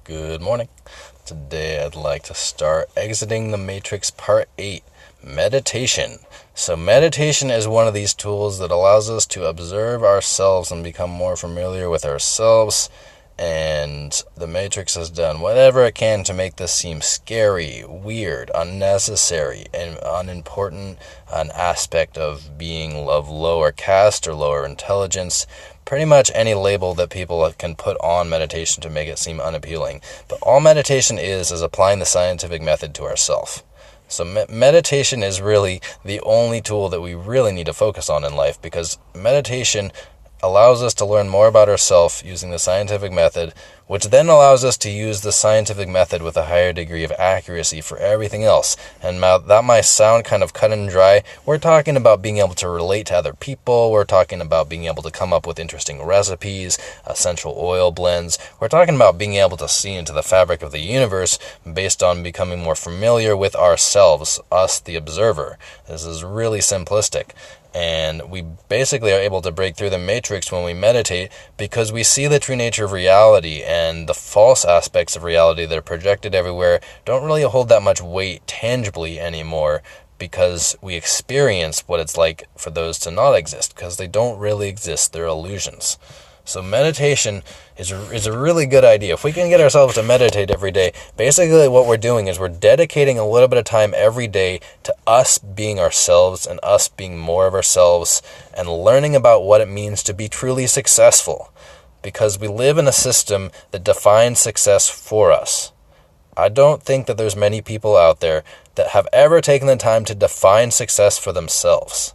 Good morning. Today I'd like to start Exiting the Matrix Part 8, Meditation. So meditation is one of these tools that allows us to observe ourselves and become more familiar with ourselves, and the Matrix has done whatever it can to make this seem scary, weird, unnecessary, and unimportant, an aspect of being of lower caste or lower intelligence. Pretty much any label that people can put on meditation to make it seem unappealing. But all meditation is applying the scientific method to ourselves. So meditation is really the only tool that we really need to focus on in life, because meditation allows us to learn more about ourselves using the scientific method, which then allows us to use the scientific method with a higher degree of accuracy for everything else. And that might sound kind of cut and dry. We're talking about being able to relate to other people. We're talking about being able to come up with interesting recipes, essential oil blends. We're talking about being able to see into the fabric of the universe based on becoming more familiar with ourselves, us the observer. This is really simplistic. And we basically are able to break through the matrix when we meditate, because we see the true nature of reality, and the false aspects of reality that are projected everywhere don't really hold that much weight tangibly anymore, because we experience what it's like for those to not exist, because they don't really exist, they're illusions. So meditation is a really good idea. If we can get ourselves to meditate every day, basically what we're doing is we're dedicating a little bit of time every day to us being ourselves and us being more of ourselves and learning about what it means to be truly successful. Because we live in a system that defines success for us. I don't think that there's many people out there that have ever taken the time to define success for themselves.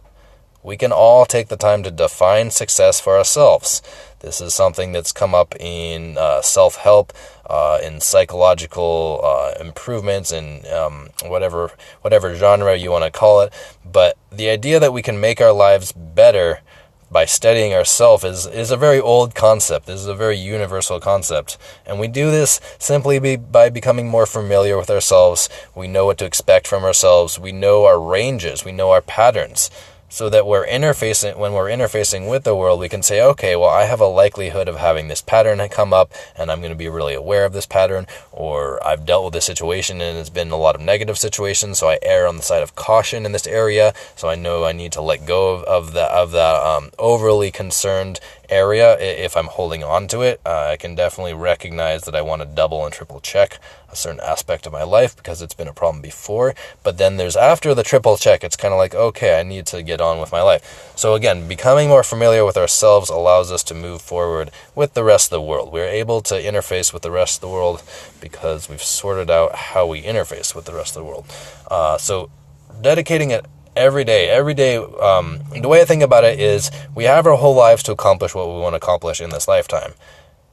We can all take the time to define success for ourselves. This is something that's come up in self-help, in psychological improvements, in whatever genre you want to call it. But the idea that we can make our lives better by studying ourselves is a very old concept. This is a very universal concept. And we do this simply by becoming more familiar with ourselves. We know what to expect from ourselves. We know our ranges. We know our patterns. So that when we're interfacing with the world, we can say, okay, well, I have a likelihood of having this pattern come up, and I'm going to be really aware of this pattern, or I've dealt with this situation and it's been a lot of negative situations, so I err on the side of caution in this area, so I know I need to let go of that overly concerned area. If I'm holding on to it, I can definitely recognize that I want to double and triple check a certain aspect of my life because it's been a problem before. But then there's after the triple check, it's kind of like, okay, I need to get on with my life. So again, becoming more familiar with ourselves allows us to move forward with the rest of the world. We're able to interface with the rest of the world because we've sorted out how we interface with the rest of the world. So dedicating it every day, the way I think about it is we have our whole lives to accomplish what we want to accomplish in this lifetime.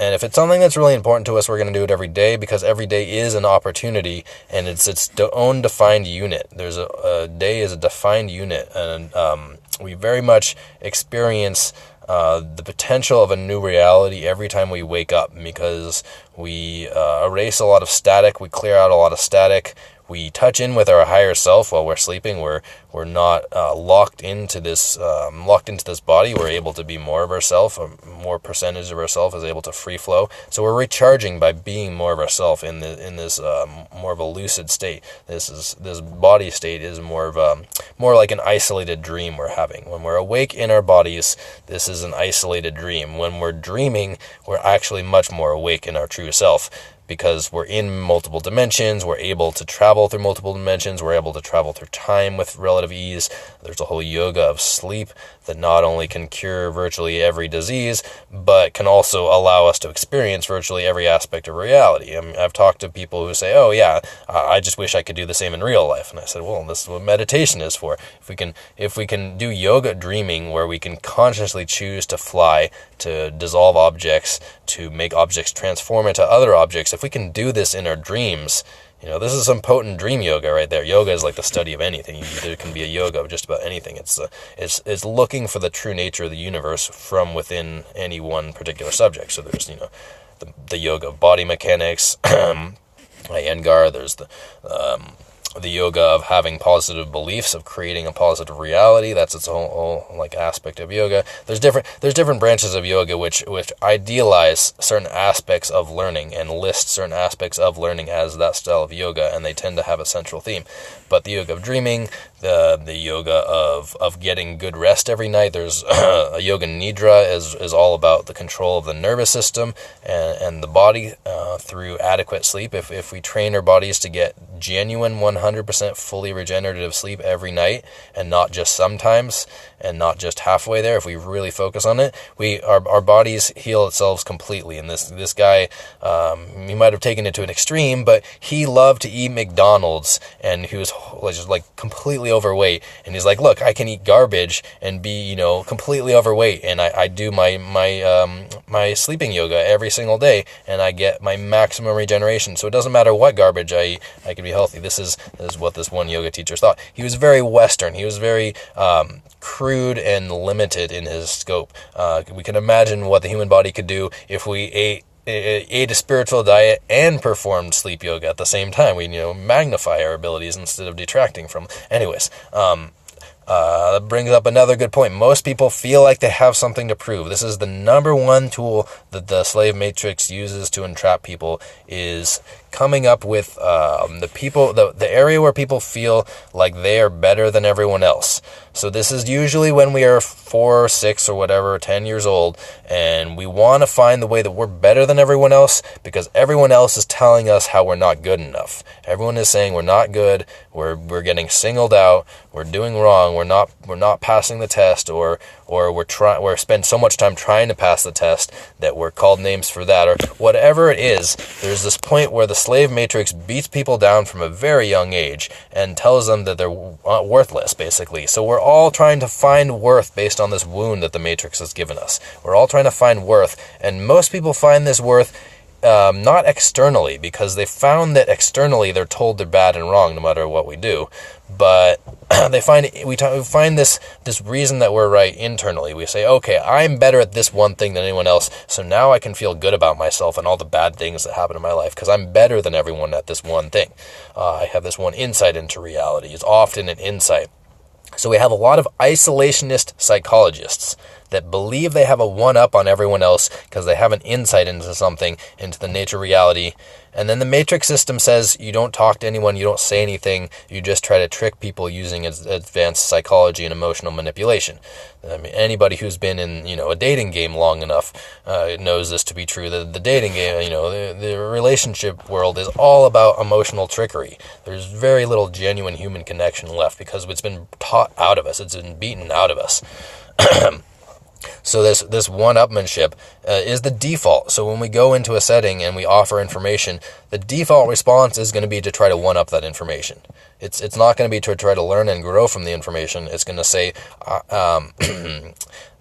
And if it's something that's really important to us, we're going to do it every day, because every day is an opportunity, and it's its own defined unit. There's a day is a defined unit, and we very much experience the potential of a new reality every time we wake up, because we erase a lot of static, we clear out a lot of static. We touch in with our higher self while we're sleeping. We're not locked into this body. We're able to be more of ourselves. A more percentage of ourself is able to free flow. So we're recharging by being more of ourselves in this more of a lucid state. This body state is more like an isolated dream we're having. When we're awake in our bodies, this is an isolated dream. When we're dreaming, we're actually much more awake in our true self, because we're in multiple dimensions, we're able to travel through multiple dimensions, we're able to travel through time with relative ease. There's a whole yoga of sleep that not only can cure virtually every disease, but can also allow us to experience virtually every aspect of reality. I've talked to people who say, oh yeah, I just wish I could do the same in real life. And I said, well, this is what meditation is for. If we can do yoga dreaming, where we can consciously choose to fly, to dissolve objects, to make objects transform into other objects, if we can do this in our dreams, this is some potent dream yoga right there. Yoga is like the study of anything. There can be a yoga of just about anything. It's looking for the true nature of the universe from within any one particular subject. So there's the yoga of body mechanics, Iyengar. There's the the yoga of having positive beliefs, of creating a positive reality. That's its whole like aspect of yoga. There's different branches of yoga which idealize certain aspects of learning and list certain aspects of learning as that style of yoga, and they tend to have a central theme. But the yoga of dreaming, the yoga of getting good rest every night. There's a yoga nidra is all about the control of the nervous system and the body through adequate sleep. If we train our bodies to get genuine 100% fully regenerative sleep every night, and not just sometimes, and not just halfway there, if we really focus on it, our bodies heal themselves completely. And this guy, he might have taken it to an extreme, but he loved to eat McDonald's, and he was just like completely overweight. And he's like, look, I can eat garbage and be, completely overweight, and I do my sleeping yoga every single day, and I get my maximum regeneration. So it doesn't matter what garbage I eat, I can be healthy. This is what this one yoga teacher thought. He was very Western. He was very crude and limited in his scope. We can imagine what the human body could do if we ate a spiritual diet and performed sleep yoga at the same time. We magnify our abilities instead of detracting from. Anyways, that brings up another good point. Most people feel like they have something to prove. This is the number one tool that the slave matrix uses to entrap people, is coming up with the area where people feel like they are better than everyone else. So this is usually when we are 4, 6, or whatever, 10 years old, and we want to find the way that we're better than everyone else because everyone else is telling us how we're not good enough. Everyone is saying we're not good, we're getting singled out, we're doing wrong, we're not passing the test, or we're spend so much time trying to pass the test that we're called names for that, or whatever it is. There's this point where the slave matrix beats people down from a very young age and tells them that they're worthless, basically. So we're all trying to find worth based on this wound that the matrix has given us. We're all trying to find worth, and most people find this worth not externally, because they found that externally they're told they're bad and wrong no matter what we do, but we find this reason that we're right internally. We say, okay, I'm better at this one thing than anyone else, so now I can feel good about myself and all the bad things that happen in my life because I'm better than everyone at this one thing. I have this one insight into reality. It's often an insight. So we have a lot of isolationist psychologists that believe they have a one-up on everyone else because they have an insight into something, into the nature of reality. And then the matrix system says you don't talk to anyone, you don't say anything, you just try to trick people using advanced psychology and emotional manipulation. I mean, anybody who's been in a dating game long enough knows this to be true. The dating game, the relationship world is all about emotional trickery. There's very little genuine human connection left because it's been taught out of us. It's been beaten out of us. So this one-upmanship is the default. So when we go into a setting and we offer information, the default response is going to be to try to one-up that information. It's not going to be to try to learn and grow from the information. It's going to say,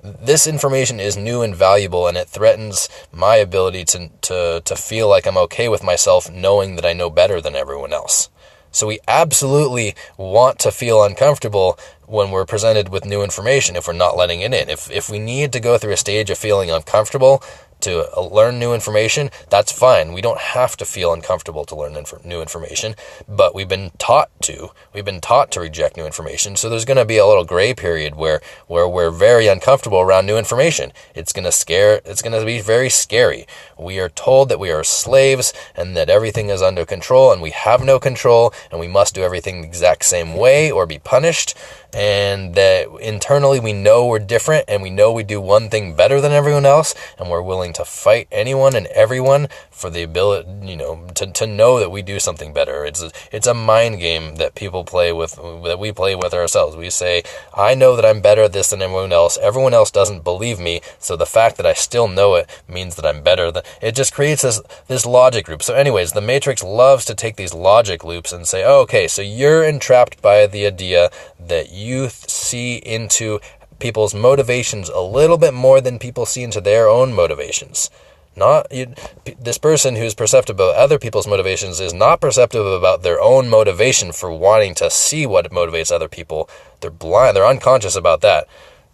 this information is new and valuable, and it threatens my ability to feel like I'm okay with myself knowing that I know better than everyone else. So we absolutely want to feel uncomfortable when we're presented with new information if we're not letting it in. If we need to go through a stage of feeling uncomfortable to learn new information, that's fine. We don't have to feel uncomfortable to learn new information, but we've been taught to. We've been taught to reject new information. So there's going to be a little gray period where we're very uncomfortable around new information. It's going to be very scary. We are told that we are slaves and that everything is under control, and we have no control, and we must do everything the exact same way or be punished. And that internally we know we're different, and we know we do one thing better than everyone else, and we're willing to fight anyone and everyone for the ability, to know that we do something better. It's a mind game that people play with, that we play with ourselves. We say, I know that I'm better at this than everyone else. Everyone else doesn't believe me, so the fact that I still know it means that I'm better. It just creates this logic loop. So anyways, the Matrix loves to take these logic loops and say, oh, okay, so you're entrapped by the idea that you see into people's motivations a little bit more than people see into their own motivations. This person who's perceptive about other people's motivations is not perceptive about their own motivation for wanting to see what motivates other people. They're blind. They're unconscious about that.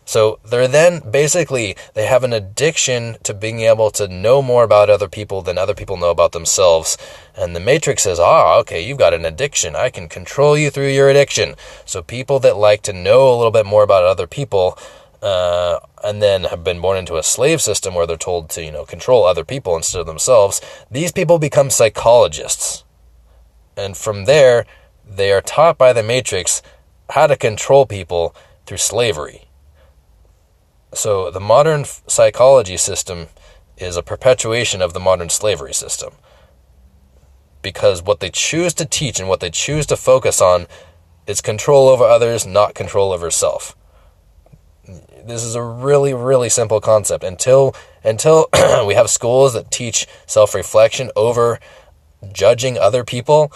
So they have an addiction to being able to know more about other people than other people know about themselves. And the Matrix says, okay, you've got an addiction. I can control you through your addiction. So people that like to know a little bit more about other people, and then have been born into a slave system where they're told to, control other people instead of themselves, these people become psychologists. And from there, they are taught by the Matrix how to control people through slavery. So the modern psychology system is a perpetuation of the modern slavery system. Because what they choose to teach and what they choose to focus on is control over others, not control over self. This is a really, really simple concept. Until we have schools that teach self-reflection over judging other people,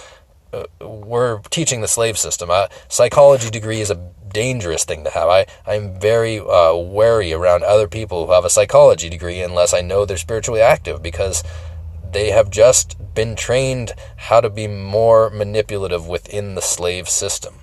we're teaching the slave system. A psychology degree is a dangerous thing to have. I'm very wary around other people who have a psychology degree unless I know they're spiritually active, because they have just been trained how to be more manipulative within the slave system.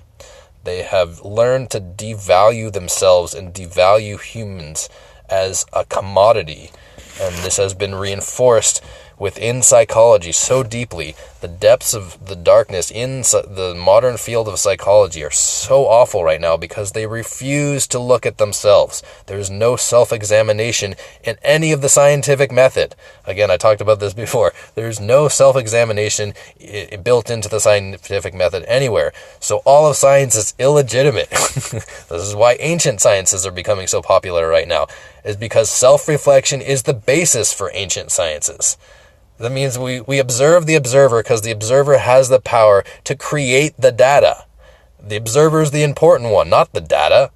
They have learned to devalue themselves and devalue humans as a commodity. And this has been reinforced within psychology so deeply. The depths of the darkness in the modern field of psychology are so awful right now because they refuse to look at themselves. There's no self-examination in any of the scientific method. Again, I talked about this before. There's no self-examination built into the scientific method anywhere. So all of science is illegitimate. This is why ancient sciences are becoming so popular right now, is because self-reflection is the basis for ancient sciences. That means we observe the observer because the observer has the power to create the data. The observer is the important one, not the data.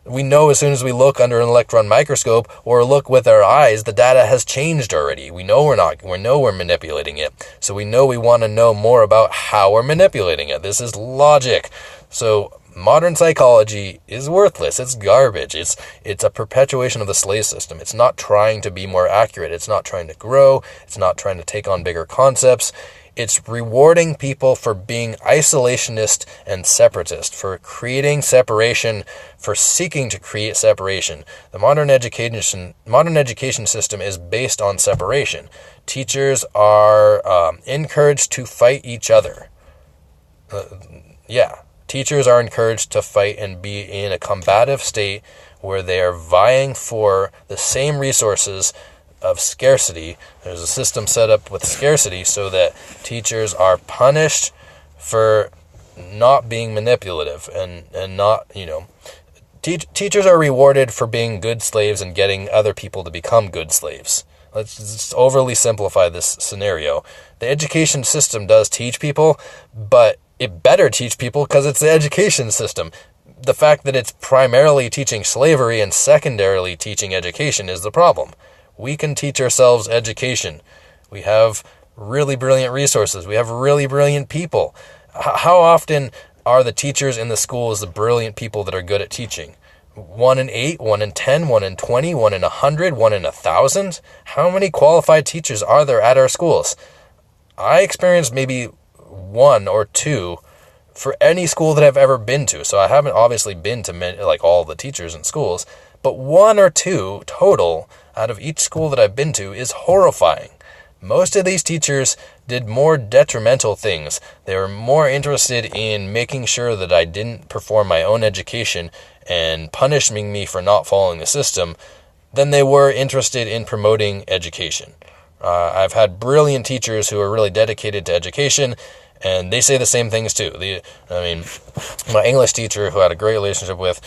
We know as soon as we look under an electron microscope or look with our eyes, the data has changed already. We know we're manipulating it. So we know we want to know more about how we're manipulating it. This is logic. So modern psychology is worthless. It's garbage. It's a perpetuation of the slave system. It's not trying to be more accurate. It's not trying to grow. It's not trying to take on bigger concepts. It's rewarding people for being isolationist and separatist, for creating separation, for seeking to create separation. The modern education system is based on separation. Teachers are encouraged to fight each other. Teachers are encouraged to fight and be in a combative state where they are vying for the same resources of scarcity. There's a system set up with scarcity so that teachers are punished for not being manipulative and not, teachers are rewarded for being good slaves and getting other people to become good slaves. Let's just overly simplify this scenario. The education system does teach people, but it better teach people because it's the education system. The fact that it's primarily teaching slavery and secondarily teaching education is the problem. We can teach ourselves education. We have really brilliant resources. We have really brilliant people. How often are the teachers in the schools the brilliant people that are good at teaching? 1 in 8, 1 in 10, 1 in 20, 1 in 100, 1 in 1,000? How many qualified teachers are there at our schools? I experienced maybe 1 or 2 for any school that I've ever been to. So I haven't obviously been to all the teachers in schools, but 1 or 2 total out of each school that I've been to is horrifying. Most of these teachers did more detrimental things. They were more interested in making sure that I didn't perform my own education and punishing me for not following the system than they were interested in promoting education. I've had brilliant teachers who are really dedicated to education, and they say the same things too. My English teacher, who I had a great relationship with,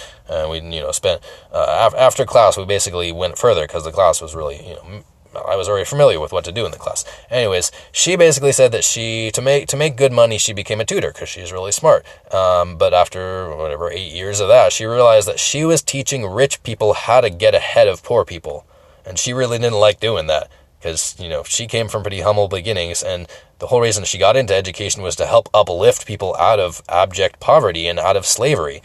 we spent after class, we basically went further because the class was really, I was already familiar with what to do in the class. Anyways, she basically said that to make good money, she became a tutor because she's really smart. But after 8 years of that, she realized that she was teaching rich people how to get ahead of poor people, and she really didn't like doing that. Because, she came from pretty humble beginnings, and the whole reason she got into education was to help uplift people out of abject poverty and out of slavery.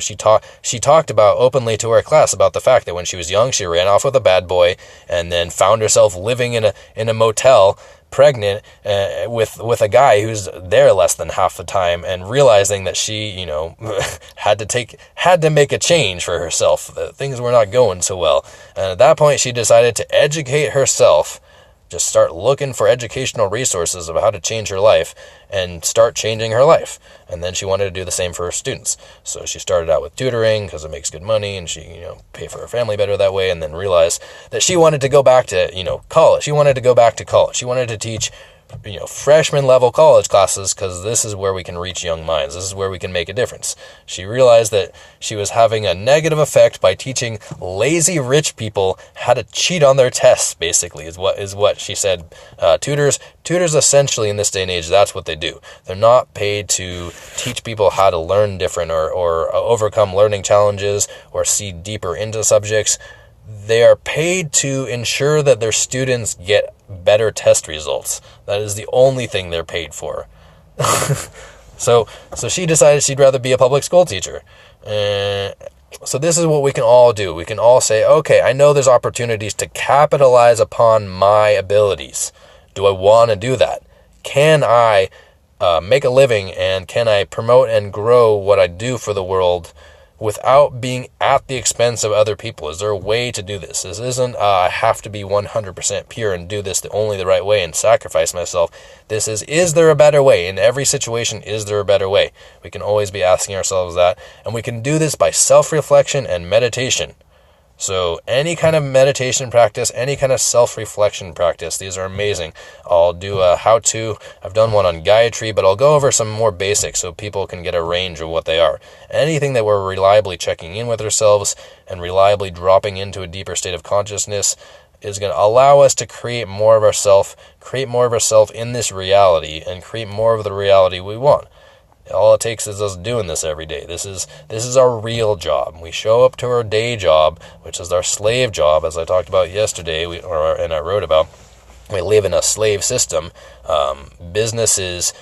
She talked about openly to her class about the fact that when she was young, she ran off with a bad boy and then found herself living in a motel, pregnant with a guy who's there less than half the time, and realizing that she, had to make a change for herself. That things were not going so well. And at that point, she decided to educate herself. Just start looking for educational resources of how to change her life and start changing her life. And then she wanted to do the same for her students. So she started out with tutoring because it makes good money and she, pay for her family better that way, and then realized that she wanted to go back to, college. She wanted to go back to college. She wanted to teach freshman level college classes because this is where we can reach young minds. This is where we can make a difference. She realized that she was having a negative effect by teaching lazy rich people how to cheat on their tests, basically, is what she said. Tutors essentially in this day and age, that's what they do. They're not paid to teach people how to learn different or overcome learning challenges or see deeper into subjects. They are paid to ensure that their students get better test results. That is the only thing they're paid for. So she decided she'd rather be a public school teacher. So this is what we can all do. We can all say, okay, I know there's opportunities to capitalize upon my abilities. Do I want to do that? Can I make a living, and can I promote and grow what I do for the world without being at the expense of other people? Is there a way to do this? This isn't, I have to be 100% pure and do this only the right way and sacrifice myself. This is there a better way? In every situation, is there a better way? We can always be asking ourselves that, and we can do this by self-reflection and meditation. So any kind of meditation practice, any kind of self-reflection practice, these are amazing. I'll do a how-to. I've done one on Gayatri, but I'll go over some more basics so people can get a range of what they are. Anything that we're reliably checking in with ourselves and reliably dropping into a deeper state of consciousness is going to allow us to create more of ourself in this reality, and create more of the reality we want. All it takes is us doing this every day. This is our real job. We show up to our day job, which is our slave job, as I talked about yesterday, and I wrote about. We live in a slave system. Businesses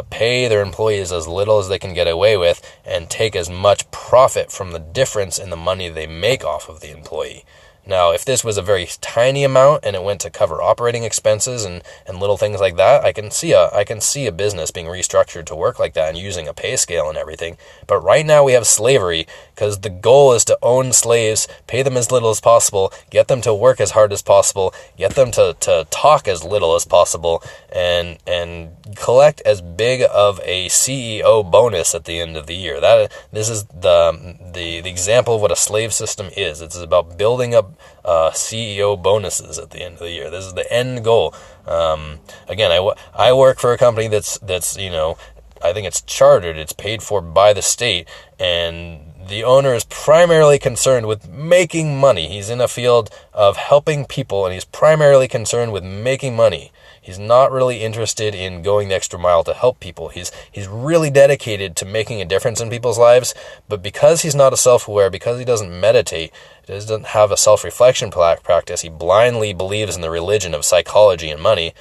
pay their employees as little as they can get away with and take as much profit from the difference in the money they make off of the employee. Now, if this was a very tiny amount and it went to cover operating expenses and little things like that, I can see a business being restructured to work like that and using a pay scale and everything. But right now we have slavery because the goal is to own slaves, pay them as little as possible, get them to work as hard as possible, get them to talk as little as possible, and collect as big of a CEO bonus at the end of the year. This is the example of what a slave system is. It's about building up CEO bonuses at the end of the year. This is the end goal. Again, I work for a company that's I think it's chartered. It's paid for by the state, and the owner is primarily concerned with making money. He's in a field of helping people, and he's primarily concerned with making money. He's not really interested in going the extra mile to help people. He's really dedicated to making a difference in people's lives, but because he's not a self-aware, because he doesn't meditate, doesn't have a self-reflection practice, he blindly believes in the religion of psychology and money.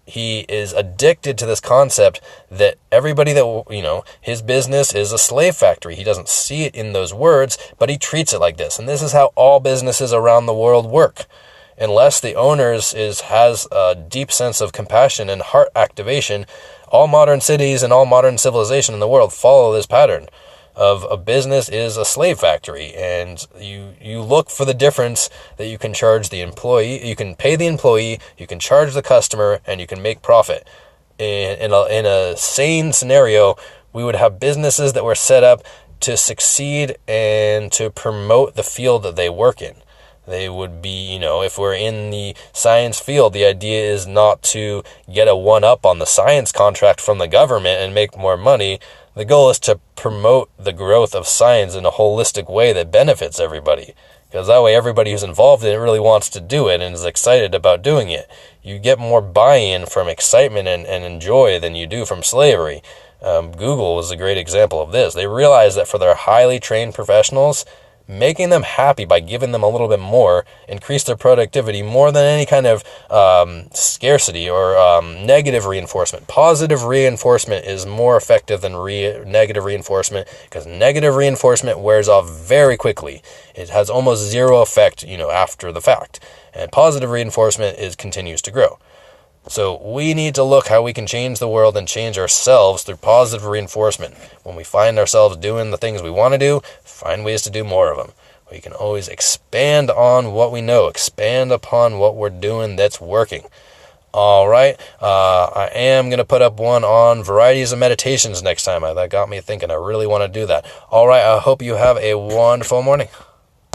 He is addicted to this concept that everybody that, his business is a slave factory. He doesn't see it in those words, but he treats it like this. And this is how all businesses around the world work. Unless the owners has a deep sense of compassion and heart activation, all modern cities and all modern civilization in the world follow this pattern of a business is a slave factory, and you look for the difference that you can charge the employee, you can pay the employee, you can charge the customer, and you can make profit. In a sane scenario, we would have businesses that were set up to succeed and to promote the field that they work in. They would be, if we're in the science field, the idea is not to get a one-up on the science contract from the government and make more money. The goal is to promote the growth of science in a holistic way that benefits everybody. Because that way everybody who's involved in it really wants to do it and is excited about doing it. You get more buy-in from excitement and joy than you do from slavery. Google was a great example of this. They realized that for their highly trained professionals, making them happy by giving them a little bit more, increase their productivity more than any kind of scarcity or negative reinforcement. Positive reinforcement is more effective than negative reinforcement, because negative reinforcement wears off very quickly. It has almost zero effect, after the fact. And positive reinforcement continues to grow. So we need to look how we can change the world and change ourselves through positive reinforcement. When we find ourselves doing the things we want to do, find ways to do more of them. We can always expand on what we know, expand upon what we're doing that's working. All right, I am going to put up one on varieties of meditations next time. That got me thinking. I really want to do that. All right, I hope you have a wonderful morning.